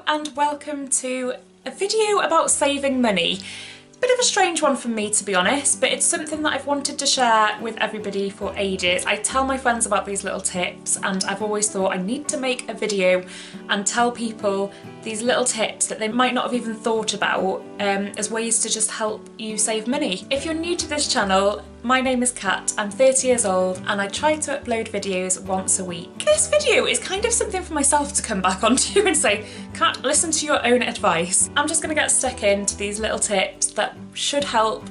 and welcome to a video about saving money. Bit of a strange one for me, to be honest, but it's something that I've wanted to share with everybody for ages. I tell my friends about these little tips and I've always thought I need to make a video and tell people these little tips that they might not have even thought about as ways to just help you save money. If you're new to this channel, my name is Kat, I'm 30 years old and I try to upload videos once a week. This video is kind of something for myself to come back onto and say, Kat, listen to your own advice. I'm just going to get stuck into these little tips that should help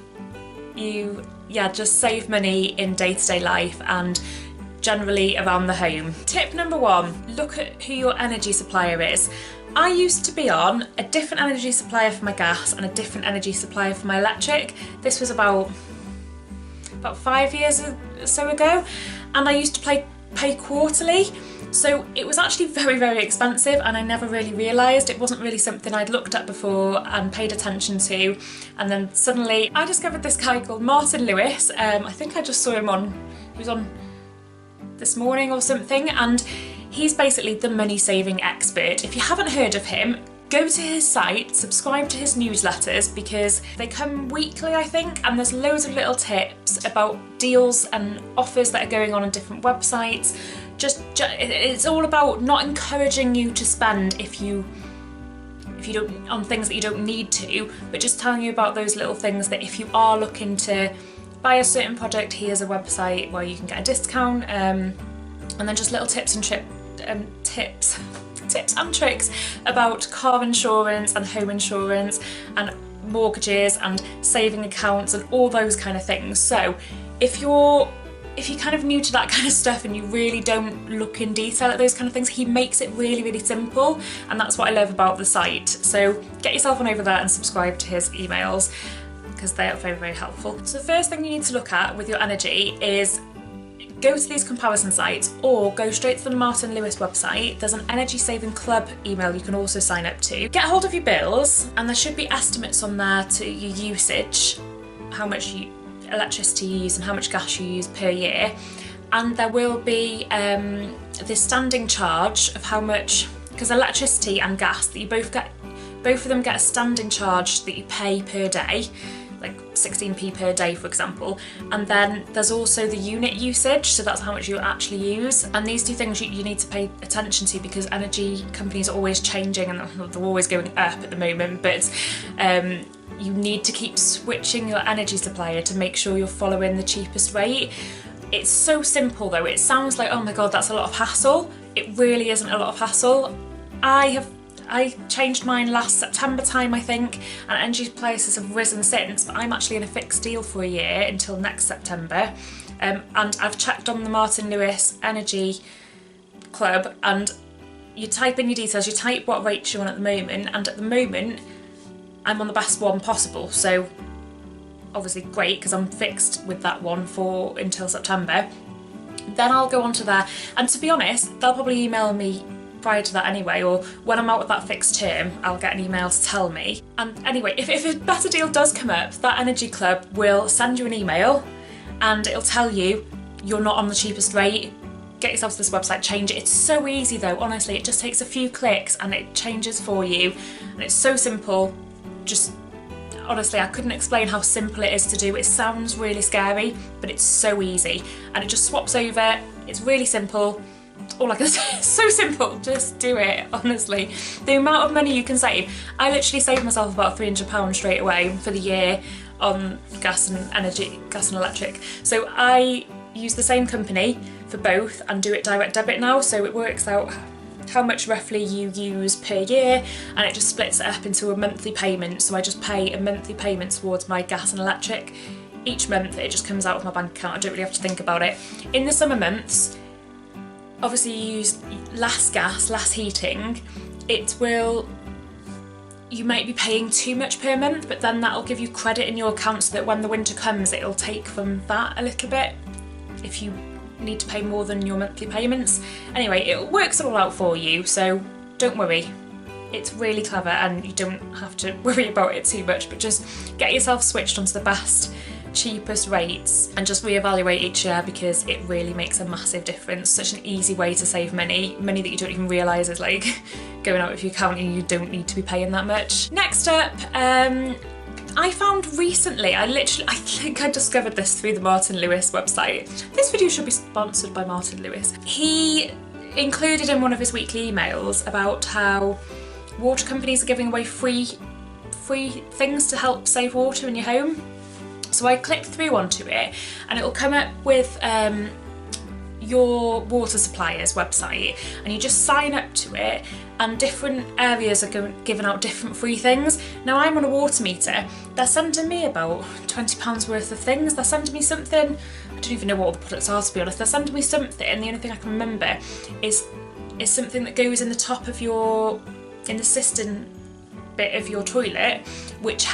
you, just save money in day-to-day life and generally around the home. Tip number one, look at who your energy supplier is. I used to be on a different energy supplier for my gas and a different energy supplier for my electric. This was about 5 years or so ago, and I used to pay quarterly. So it was actually very, very expensive and I never really realised. It wasn't really something I'd looked at before and paid attention to. And then suddenly I discovered this guy called Martin Lewis. I think I just saw him he was on this morning or something, and he's basically the money saving expert. If you haven't heard of him, go to his site, subscribe to his newsletters because they come weekly, I think, and there's loads of little tips about deals and offers that are going on different websites. It's all about not encouraging you to spend if you don't, on things that you don't need to, but just telling you about those little things that if you are looking to buy a certain product, here's a website where you can get a discount, and then just little tips and tricks about car insurance and home insurance and mortgages and saving accounts and all those kind of things. So if you're kind of new to that kind of stuff and you really don't look in detail at those kind of things, he makes it really, really simple, and that's what I love about the site. So get yourself on over there and subscribe to his emails because they are very, very helpful. So the first thing you need to look at with your energy is go to these comparison sites or go straight to the Martin Lewis website. There's an energy saving club email you can also sign up to. Get hold of your bills and there should be estimates on there to your usage, how much electricity you use and how much gas you use per year, and there will be this standing charge of how much, because electricity and gas that you both of them get a standing charge that you pay per day, like 16p per day for example, and then there's also the unit usage, so that's how much you actually use, and these two things you need to pay attention to because energy companies are always changing and they're always going up at the moment, but you need to keep switching your energy supplier to make sure you're following the cheapest rate. It's so simple though, it sounds like, oh my god, that's a lot of hassle. It really isn't a lot of hassle. I changed mine last September time, I think, and energy prices have risen since, but I'm actually in a fixed deal for a year until next September. And I've checked on the Martin Lewis Energy Club, and you type in your details, you type what rate you're on at the moment, and at the moment I'm on the best one possible, so obviously great because I'm fixed with that one for until September. Then I'll go on to there, and to be honest, they'll probably email me prior to that anyway, or when I'm out of that fixed term I'll get an email to tell me. And anyway, if a better deal does come up, that energy club will send you an email and it'll tell you you're not on the cheapest rate. Get yourself to this website, change it. It's so easy though, honestly, it just takes a few clicks and it changes for you, and it's so simple. Just honestly, I couldn't explain how simple it is to do. It sounds really scary, but it's so easy, and it just swaps over. It's really simple. All I can say is so simple, just do it, honestly. The amount of money you can save, I literally saved myself about £300 straight away for the year on gas and electric. So I use the same company for both and do it direct debit now, so it works out how much roughly you use per year, and it just splits it up into a monthly payment. So I just pay a monthly payment towards my gas and electric each month. It just comes out of my bank account. I don't really have to think about it. In the summer months, obviously you use less gas, less heating. You might be paying too much per month, but then that'll give you credit in your account so that when the winter comes it'll take from that a little bit if you need to pay more than your monthly payments. Anyway, it works it all out for you, so don't worry. It's really clever and you don't have to worry about it too much, but just get yourself switched onto the best, cheapest rates and just reevaluate each year because it really makes a massive difference. Such an easy way to save money that you don't even realise is like going out of your account and you don't need to be paying that much. Next up, I found recently, I think I discovered this through the Martin Lewis website. This video should be sponsored by Martin Lewis. He included in one of his weekly emails about how water companies are giving away free things to help save water in your home. So I clicked through onto it and it'll come up with your water supplier's website, and you just sign up to it and different areas are giving out different free things. Now I'm on a water meter, they're sending me about £20 worth of things. They're sending me something, I don't even know what all the products are to be honest, they're sending me something, and the only thing I can remember is something that goes in the top of in the cistern bit of your toilet, which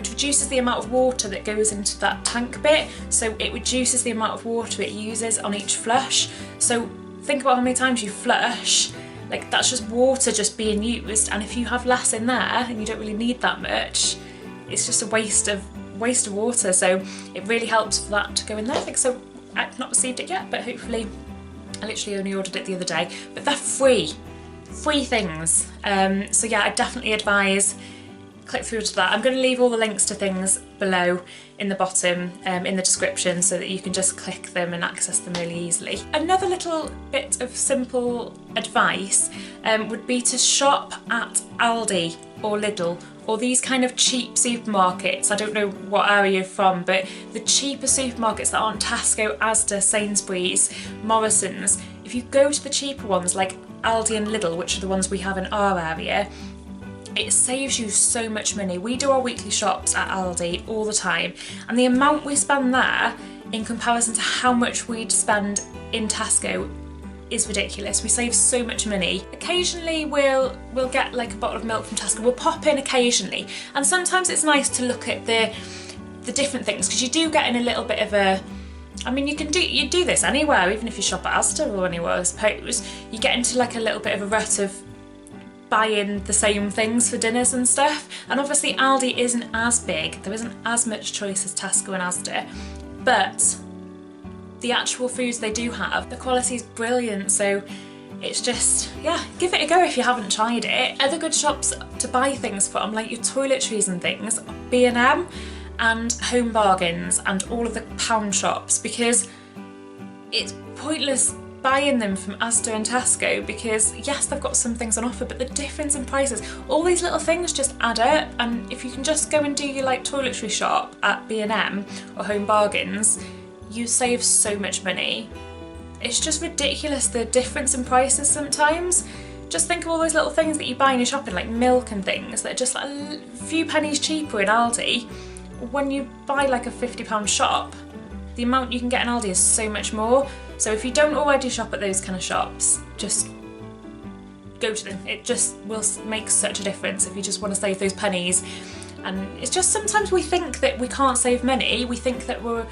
reduces the amount of water that goes into that tank bit, so it reduces the amount of water it uses on each flush. So think about how many times you flush, like that's just water just being used, and if you have less in there and you don't really need that much, it's just a waste of water. So it really helps for that to go in there. So I've not received it yet, but hopefully, I literally only ordered it the other day, but they're free things. So yeah, I definitely advise click through to that. I'm going to leave all the links to things below in the bottom in the description so that you can just click them and access them really easily. Another little bit of simple advice would be to shop at Aldi or Lidl or these kind of cheap supermarkets. I don't know what area you're from, but the cheaper supermarkets that aren't Tesco, Asda, Sainsbury's, Morrison's, if you go to the cheaper ones like Aldi and Lidl, which are the ones we have in our area, it saves you so much money. We do our weekly shops at Aldi all the time, and the amount we spend there in comparison to how much we'd spend in Tesco is ridiculous. We save so much money. Occasionally we'll get like a bottle of milk from Tesco. We'll pop in occasionally, and sometimes it's nice to look at the different things, because you do get in a little bit of a, I mean, you do this anywhere, even if you shop at Asda or anywhere, I suppose. You get into like a little bit of a rut of buying the same things for dinners and stuff, and obviously Aldi isn't as big, there isn't as much choice as Tesco and Asda, but the actual foods they do have, the quality is brilliant. So it's just, yeah, give it a go if you haven't tried it. Other good shops to buy things from, like your toiletries and things, B&M and Home Bargains and all of the pound shops, because it's pointless buying them from Asda and Tesco, because yes, they've got some things on offer, but the difference in prices, all these little things just add up. And if you can just go and do your like toiletry shop at B&M or Home Bargains, you save so much money. It's just ridiculous, the difference in prices sometimes. Just think of all those little things that you buy in your shopping, like milk and things, that are just like a few pennies cheaper in Aldi. When you buy like a £50 shop, the amount you can get in Aldi is so much more. So if you don't already shop at those kind of shops, just go to them. It just will make such a difference if you just want to save those pennies. And it's just sometimes we think that we can't save money. We think that we're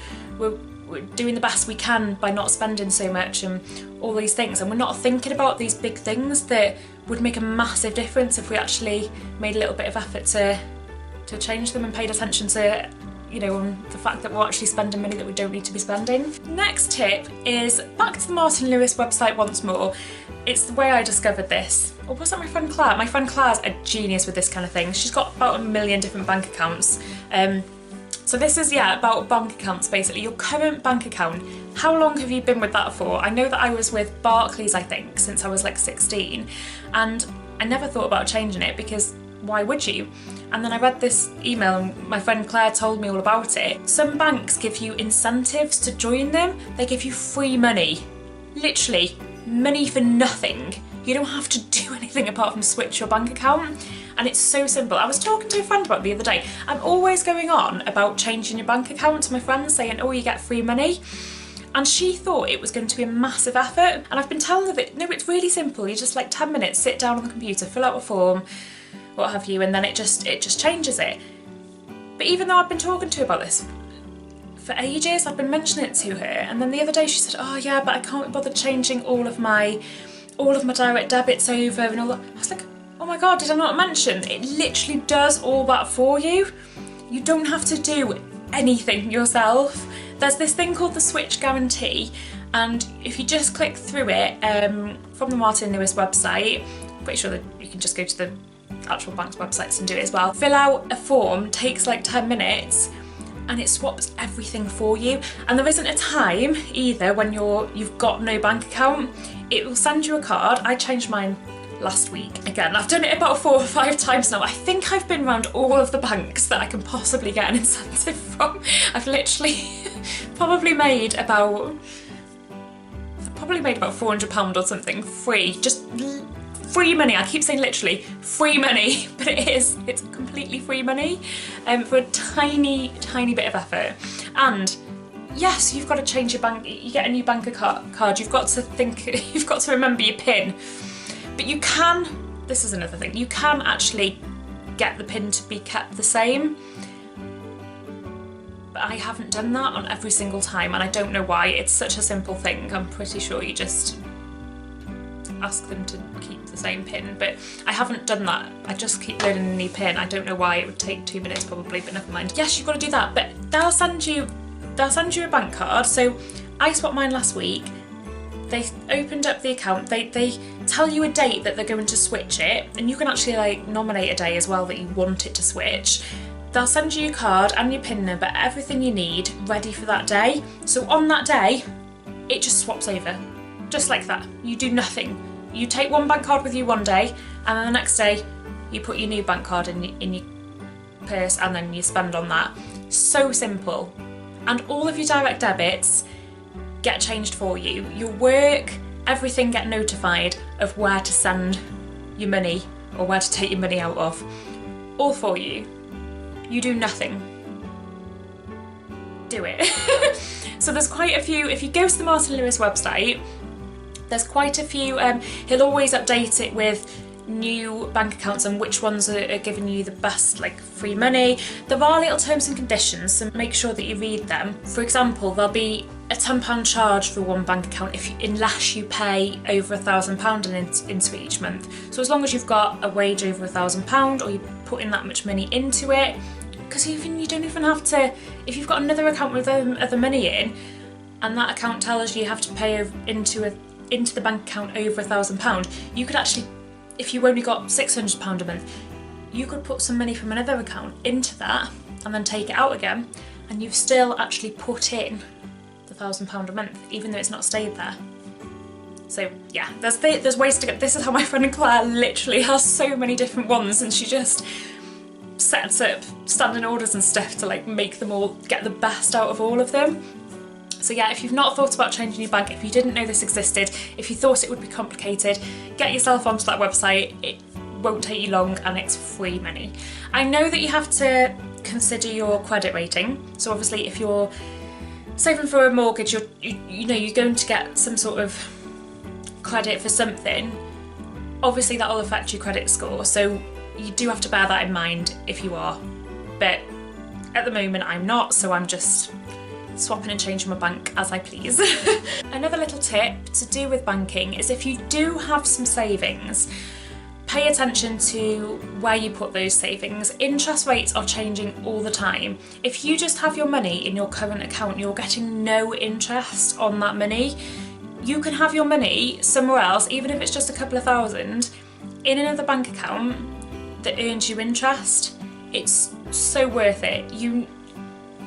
doing the best we can by not spending so much and all these things, and we're not thinking about these big things that would make a massive difference if we actually made a little bit of effort to change them and paid attention to, you know, on the fact that we're actually spending money that we don't need to be spending. Next tip is back to the Martin Lewis website once more. It's the way I discovered this. Or was that my friend Claire? My friend Claire's a genius with this kind of thing. She's got about 1 million different bank accounts. So this is, yeah, about bank accounts basically. Your current bank account, how long have you been with that for? I know that I was with Barclays, I think, since I was like 16, and I never thought about changing it because why would you? And then I read this email and my friend Claire told me all about it. Some banks give you incentives to join them. They give you free money. Literally, money for nothing. You don't have to do anything apart from switch your bank account. And it's so simple. I was talking to a friend about it the other day. I'm always going on about changing your bank account to my friends, saying, oh, you get free money. And she thought it was going to be a massive effort. And I've been telling her that, no, it's really simple. You just like 10 minutes, sit down on the computer, fill out a form, what have you, and then it just changes it. But even though I've been talking to her about this for ages, I've been mentioning it to her, and then the other day she said, oh yeah, but I can't be bothered changing all of my direct debits over and all that. I was like, oh my god, did I not mention? It literally does all that for you. You don't have to do anything yourself. There's this thing called the switch guarantee, and if you just click through it, from the Martin Lewis website. I'm pretty sure that you can just go to the actual bank's websites and do it as well. Fill out a form, takes like 10 minutes, and it swaps everything for you. And there isn't a time either when you've got no bank account. It will send you a card. I changed mine last week. Again, I've done it about 4 or 5 times now. I think I've been around all of the banks that I can possibly get an incentive from. I've literally probably made about £400 or something free, just free money. I keep saying literally free money, but it's completely free money for a tiny bit of effort. And yes, you've got to change your bank, you get a new bank card, you've got to remember your PIN. But you can, this is another thing, you can actually get the PIN to be kept the same. But I haven't done that on every single time, and I don't know why. It's such a simple thing. I'm pretty sure you just ask them to keep the same PIN, but I haven't done that. I just keep learning a new PIN. I don't know why. It would take 2 minutes probably, but never mind. Yes, you've got to do that, but they'll send you a bank card. So I swapped mine last week. They opened up the account, they tell you a date that they're going to switch it, and you can actually like nominate a day as well that you want it to switch. They'll send you your card and your PIN number, everything you need ready for that day. So on that day, it just swaps over, just like that. You do nothing. You take one bank card with you one day, and then the next day you put your new bank card in your purse, and then you spend on that. So simple. And all of your direct debits get changed for you. Your work, everything get notified of where to send your money or where to take your money out of. All for you. You do nothing. Do it. So there's quite a few, if you go to the Martin Lewis website, there's quite a few, he'll always update it with new bank accounts and which ones are giving you the best like free money. There are little terms and conditions, so make sure that you read them. For example, there'll be a £10 charge for one bank account unless you pay over £1,000 into it each month. So as long as you've got a wage over £1,000 or you put in that much money into it, because even you don't even have to, if you've got another account with other money in, and that account tells you have to pay into the bank account over £1,000, you could actually, if you only got £600 a month, you could put some money from another account into that and then take it out again, and you've still actually put in the £1,000 a month, even though it's not stayed there. So yeah, there's ways to get. This is how my friend Claire literally has so many different ones, and she just sets up standing orders and stuff to like make them all get the best out of all of them. So yeah, if you've not thought about changing your bank, if you didn't know this existed, if you thought it would be complicated, get yourself onto that website. It won't take you long and it's free money. I know that you have to consider your credit rating. So obviously if you're saving for a mortgage, you're going to get some sort of credit for something. Obviously that will affect your credit score, so you do have to bear that in mind if you are. But at the moment I'm not, so I'm just swapping and changing my bank as I please. Another little tip to do with banking is if you do have some savings, pay attention to where you put those savings. Interest rates are changing all the time. If you just have your money in your current account, you're getting no interest on that money. You can have your money somewhere else, even if it's just a couple of thousand, in another bank account that earns you interest. It's so worth it.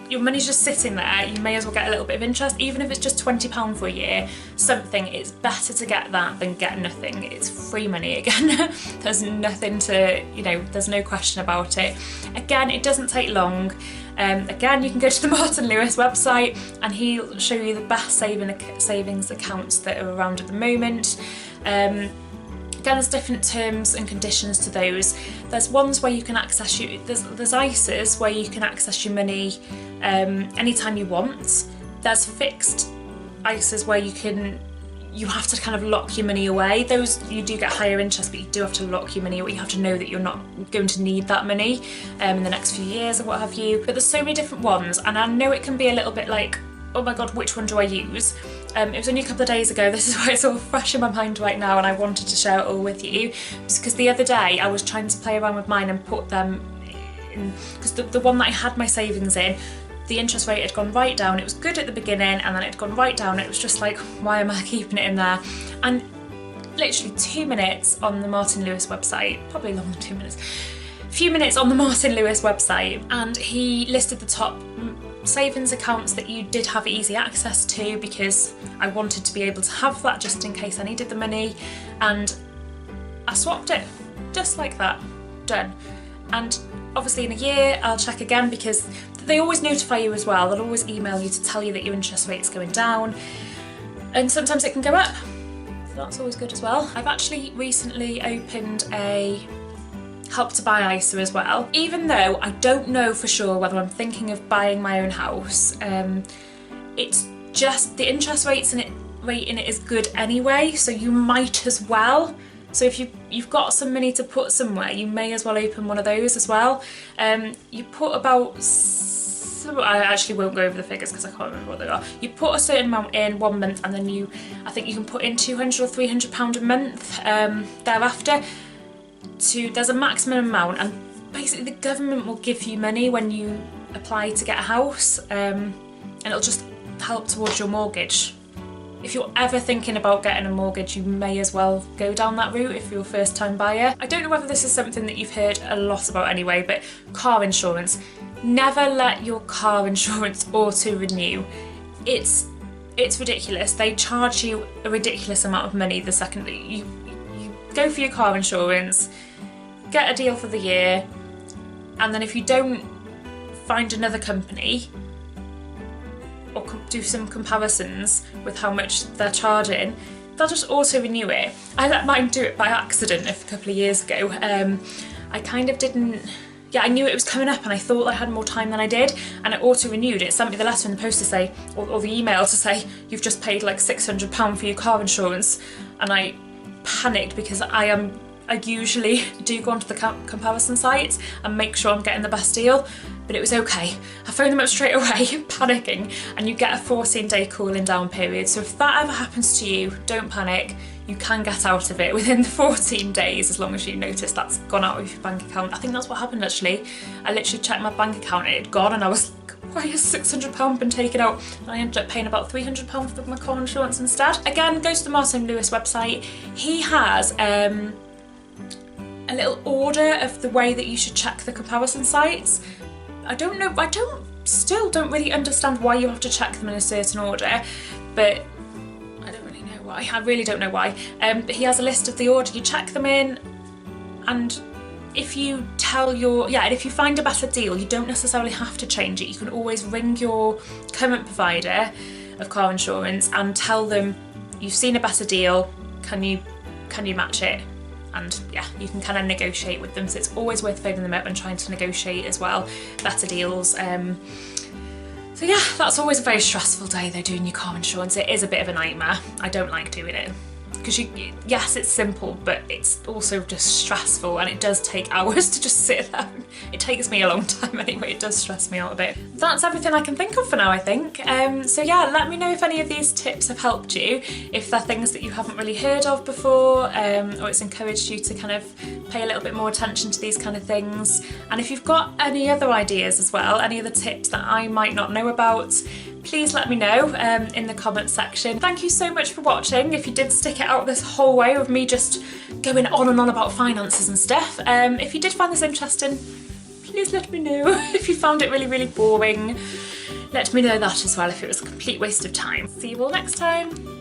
Your money's just sitting there, you may as well get a little bit of interest, even if it's just £20 for a year, something. It's better to get that than get nothing. It's free money again. There's nothing to, there's no question about it. Again, it doesn't take long. Again, you can go to the Martin Lewis website and he'll show you the best savings accounts that are around at the moment. Again, there's different terms and conditions to those. There's ones where you can access there's ISAs where you can access your money anytime you want. There's fixed ISAs where you have to kind of lock your money away. Those, you do get higher interest, but you do have to lock your money away. You have to know that you're not going to need that money in the next few years or what have you. But there's so many different ones, and I know it can be a little bit like, oh my god, which one do I use? It was only a couple of days ago, this is why it's all fresh in my mind right now, and I wanted to share it all with you. Just because the other day I was trying to play around with mine and put them in, because the one that I had my savings in, the interest rate had gone right down. It was good at the beginning and then it had gone right down. It was just like, why am I keeping it in there? And literally 2 minutes on the Martin Lewis website, probably longer than 2 minutes, a few minutes on the Martin Lewis website, and he listed the top savings accounts that you did have easy access to, because I wanted to be able to have that just in case I needed the money, and I swapped it just like that, done. And obviously in a year I'll check again, because they always notify you as well. They'll always email you to tell you that your interest rate's going down, and sometimes it can go up, so that's always good as well. I've actually recently opened a Help to Buy ISA as well, even though I don't know for sure whether I'm thinking of buying my own house. It's just the interest rate in it is good anyway, so you might as well. So if you've got some money to put somewhere, you may as well open one of those as well. You put about, I actually won't go over the figures because I can't remember what they are. You put a certain amount in 1 month, and then I think you can put in £200 or £300 a month thereafter. There's a maximum amount, and basically the government will give you money when you apply to get a house, and it'll just help towards your mortgage. If you're ever thinking about getting a mortgage, you may as well go down that route if you're a first time buyer. I don't know whether this is something that you've heard a lot about anyway, but car insurance. Never let your car insurance auto renew. It's ridiculous. They charge you a ridiculous amount of money the second that you go for your car insurance, get a deal for the year, and then if you don't find another company or do some comparisons with how much they're charging, they'll just auto renew it. I let mine do it by accident a couple of years ago. I kind of didn't, I knew it was coming up and I thought I had more time than I did, and it auto renewed. It sent me the letter in the post to say, or the email to say, you've just paid like £600 for your car insurance, and I panicked because I usually do go onto the comparison sites and make sure I'm getting the best deal, but it was okay. I phoned them up straight away, panicking, and you get a 14-day cooling down period. So if that ever happens to you, don't panic. You can get out of it within the 14 days as long as you notice that's gone out of your bank account. I think that's what happened actually. I literally checked my bank account and it had gone, and I was like, why has £600 been taken out? And I ended up paying about £300 for my car insurance instead. Again, go to the Martin Lewis website. He has a little order of the way that you should check the comparison sites. I still don't really understand why you have to check them in a certain order, but I don't really know why. I really don't know why. But he has a list of the order you check them in, and if you if you find a better deal, you don't necessarily have to change it. You can always ring your current provider of car insurance and tell them you've seen a better deal, can you match it? And yeah, you can kind of negotiate with them, so it's always worth phoning them up and trying to negotiate as well, better deals. So yeah, that's always a very stressful day though, doing your car insurance. It is a bit of a nightmare. I don't like doing it. Because yes, it's simple, but it's also just stressful, and it does take hours to just sit there. It takes me a long time anyway, it does stress me out a bit. That's everything I can think of for now, I think. So yeah, let me know if any of these tips have helped you, if they're things that you haven't really heard of before, or it's encouraged you to kind of pay a little bit more attention to these kind of things. And if you've got any other ideas as well, any other tips that I might not know about, please let me know in the comments section. Thank you so much for watching. If you did stick it out this whole way with me just going on and on about finances and stuff, if you did find this interesting, please let me know. If you found it really, really boring, let me know that as well if it was a complete waste of time. See you all next time.